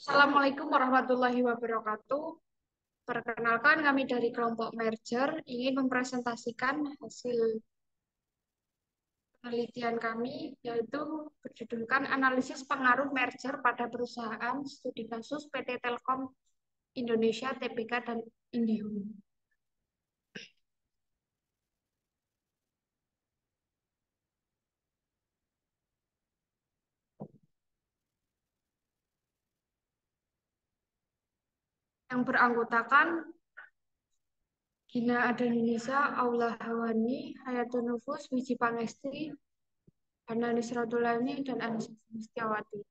Assalamualaikum warahmatullahi wabarakatuh. Perkenalkan, kami dari kelompok Merger ingin mempresentasikan hasil penelitian kami, yaitu berjudulkan Analisis Pengaruh Merger pada Perusahaan Studi Kasus PT Telkom Indonesia, Tbk, dan Indihome. Yang beranggotakan Gina Adanunisa, Aula Hawani, Hayatun Nufus, Wiji Pangesti, Hana Nisratulani, dan Anissa Mustiawati.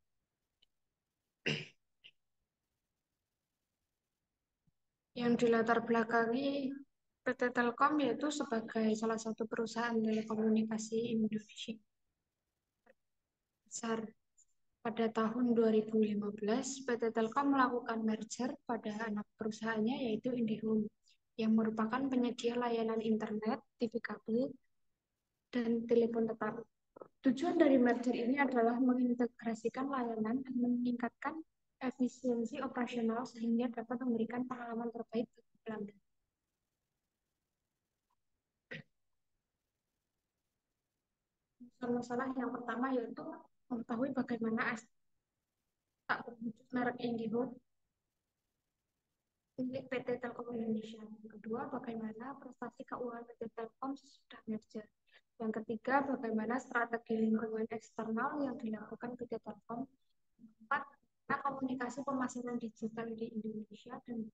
Yang dilatar belakangi PT Telkom yaitu sebagai salah satu perusahaan telekomunikasi Indonesia besar. Pada tahun 2015, PT Telkom melakukan merger pada anak perusahaannya yaitu IndiHome, yang merupakan penyedia layanan internet, TV kabel, dan telepon tetap. Tujuan dari merger ini adalah mengintegrasikan layanan dan meningkatkan efisiensi operasional sehingga dapat memberikan pengalaman terbaik bagi pelanggan. Masalah yang pertama yaitu mengetahui bagaimana tak berwujud merek IndiHome milik PT Telkom Indonesia. Yang kedua, bagaimana prestasi keuangan PT Telkom sesudah merger. Yang ketiga, bagaimana strategi lingkungan eksternal yang dilakukan PT Telkom. Yang keempat, bagaimana komunikasi pemasaran digital di Indonesia dan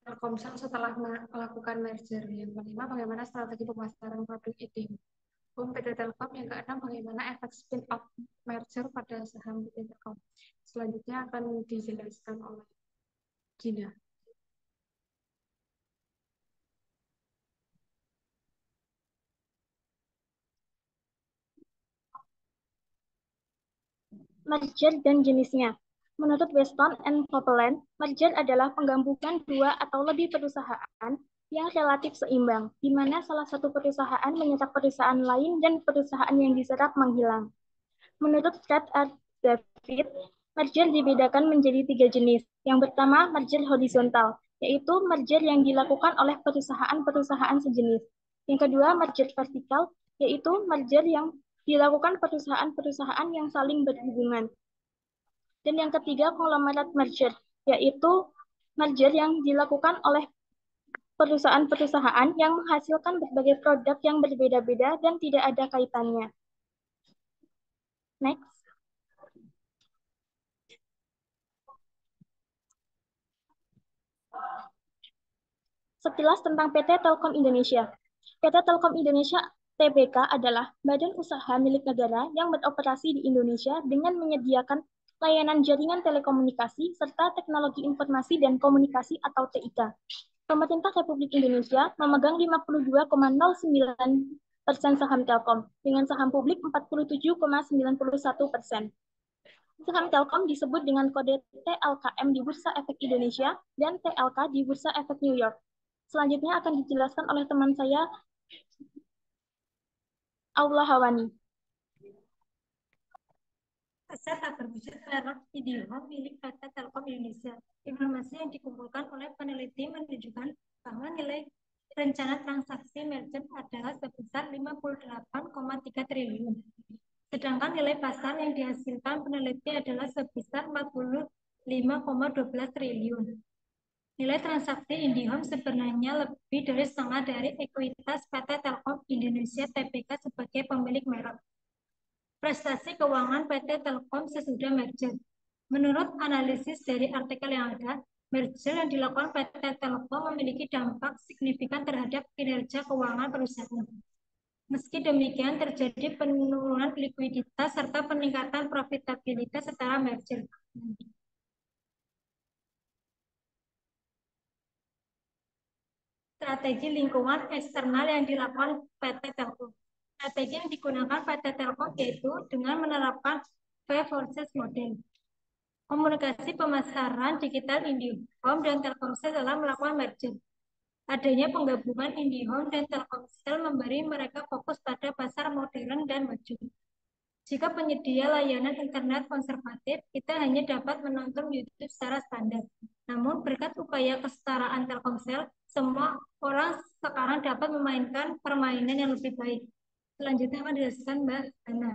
Telkomsel setelah melakukan merger. Yang kelima, bagaimana strategi pemasaran produk itu PT Telkom. Yang keenam, bagaimana efek spin-off merger pada saham PT Telkom. Selanjutnya akan dijelaskan oleh Gina. Merger dan jenisnya. Menurut Weston and Copeland, merger adalah penggabungan dua atau lebih perusahaan yang relatif seimbang, di mana salah satu perusahaan menyerap perusahaan lain dan perusahaan yang diserap menghilang. Menurut Fred R. David, merger dibedakan menjadi tiga jenis. Yang pertama, merger horizontal, yaitu merger yang dilakukan oleh perusahaan-perusahaan sejenis. Yang kedua, merger vertikal, yaitu merger yang dilakukan perusahaan-perusahaan yang saling berhubungan. Dan yang ketiga, konglomerat merger, yaitu merger yang dilakukan oleh perusahaan-perusahaan yang menghasilkan berbagai produk yang berbeda-beda dan tidak ada kaitannya. Next. Sekilas tentang PT Telkom Indonesia. PT Telkom Indonesia Tbk adalah badan usaha milik negara yang beroperasi di Indonesia dengan menyediakan layanan jaringan telekomunikasi serta teknologi informasi dan komunikasi atau TIK. Pemerintah Republik Indonesia memegang 52,09% saham Telkom dengan saham publik 47,91%. Saham Telkom disebut dengan kode TLKM di Bursa Efek Indonesia dan TLK di Bursa Efek New York. Selanjutnya akan dijelaskan oleh teman saya, Aula Hawani. Aset tak berwujud merek IndiHome milik PT Telkom Indonesia. Informasi yang dikumpulkan oleh peneliti menunjukkan bahwa nilai rencana transaksi merger adalah sebesar 58,3 triliun. Sedangkan nilai pasar yang dihasilkan peneliti adalah sebesar 45,12 triliun. Nilai transaksi IndiHome sebenarnya lebih dari setengah dari ekuitas PT Telkom Indonesia Tbk sebagai pemilik merek. Prestasi keuangan PT Telkom sesudah merger. Menurut analisis dari artikel yang ada, merger yang dilakukan PT Telkom memiliki dampak signifikan terhadap kinerja keuangan perusahaan. Meski demikian, terjadi penurunan likuiditas serta peningkatan profitabilitas setelah merger. Strategi lingkungan eksternal yang dilakukan PT Telkom. Strategi yang digunakan PT Telkom yaitu dengan menerapkan V-Forces model. Komunikasi pemasaran digital IndiHome dan Telkomsel dalam melakukan merger. Adanya penggabungan IndiHome dan Telkomsel memberi mereka fokus pada pasar modern dan maju. Jika penyedia layanan internet konservatif, kita hanya dapat menonton YouTube secara standar. Namun, berkat upaya kesetaraan Telkomsel, semua orang sekarang dapat memainkan permainan yang lebih baik. Selanjutnya akan dijelaskan Mbak Hana.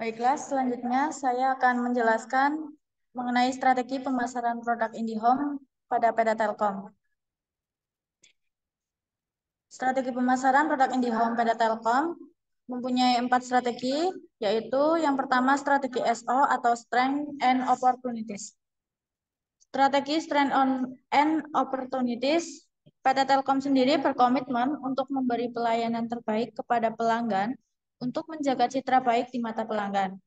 Baiklah, selanjutnya saya akan menjelaskan mengenai strategi pemasaran produk IndiHome pada PT Telkom. Strategi pemasaran produk IndiHome PT Telkom mempunyai 4 strategi, yaitu yang pertama strategi SO atau Strength and Opportunities. Strategi Strength and Opportunities, PT Telkom sendiri berkomitmen untuk memberi pelayanan terbaik kepada pelanggan untuk menjaga citra baik di mata pelanggan.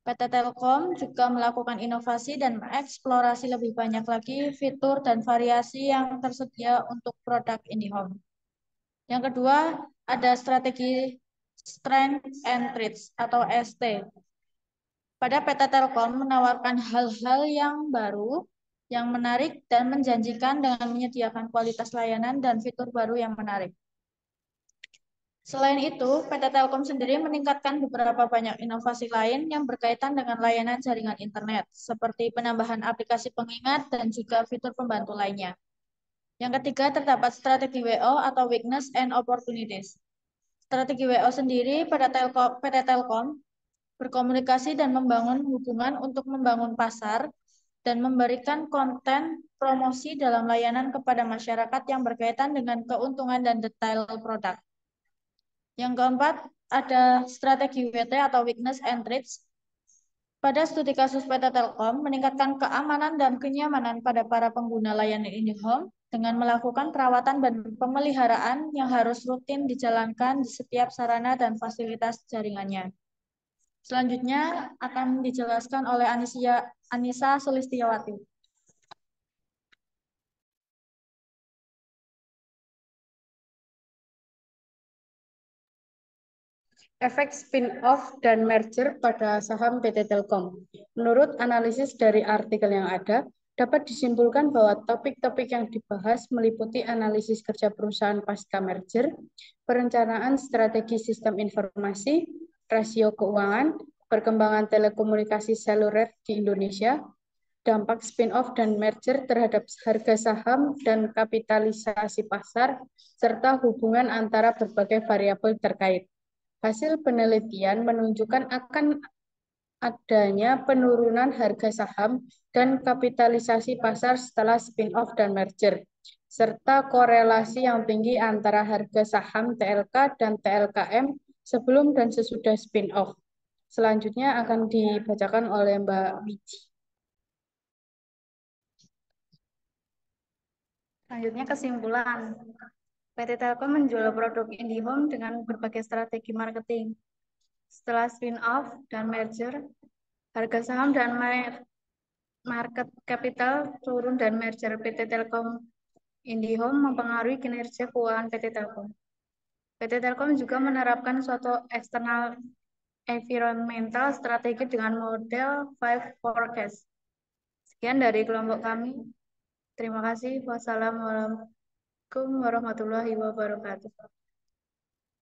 PT Telkom juga melakukan inovasi dan mengeksplorasi lebih banyak lagi fitur dan variasi yang tersedia untuk produk IndiHome. Yang kedua, ada strategi Strength and Traits atau ST. Pada PT Telkom menawarkan hal-hal yang baru, yang menarik dan menjanjikan dengan menyediakan kualitas layanan dan fitur baru yang menarik. Selain itu, PT Telkom sendiri meningkatkan beberapa banyak inovasi lain yang berkaitan dengan layanan jaringan internet, seperti penambahan aplikasi pengingat dan juga fitur pembantu lainnya. Yang ketiga, terdapat strategi WO atau Weakness and Opportunities. Strategi WO sendiri pada PT Telkom berkomunikasi dan membangun hubungan untuk membangun pasar dan memberikan konten promosi dalam layanan kepada masyarakat yang berkaitan dengan keuntungan dan detail produk. Yang keempat, ada strategi WT atau Weakness and Threats. Pada studi kasus PT Telkom, meningkatkan keamanan dan kenyamanan pada para pengguna layanan IndiHome dengan melakukan perawatan dan pemeliharaan yang harus rutin dijalankan di setiap sarana dan fasilitas jaringannya. Selanjutnya akan dijelaskan oleh Anissa Sulistiawati. Efek spin-off dan merger pada saham PT Telkom. Menurut analisis dari artikel yang ada, dapat disimpulkan bahwa topik-topik yang dibahas meliputi analisis kerja perusahaan pasca merger, perencanaan strategi sistem informasi, rasio keuangan, perkembangan telekomunikasi seluler di Indonesia, dampak spin-off dan merger terhadap harga saham dan kapitalisasi pasar, serta hubungan antara berbagai variabel terkait. Hasil penelitian menunjukkan akan adanya penurunan harga saham dan kapitalisasi pasar setelah spin-off dan merger, serta korelasi yang tinggi antara harga saham TLK dan TLKM sebelum dan sesudah spin-off. Selanjutnya akan dibacakan oleh Mbak Wiji. Selanjutnya kesimpulan. PT Telkom menjual produk IndiHome dengan berbagai strategi marketing. Setelah spin-off dan merger, harga saham dan market capital turun dan merger PT Telkom IndiHome mempengaruhi kinerja keuangan PT Telkom. PT Telkom juga menerapkan suatu eksternal environmental strategi dengan model 5 forecast. Sekian dari kelompok kami. Terima kasih. Wassalamualaikum warahmatullahi wabarakatuh.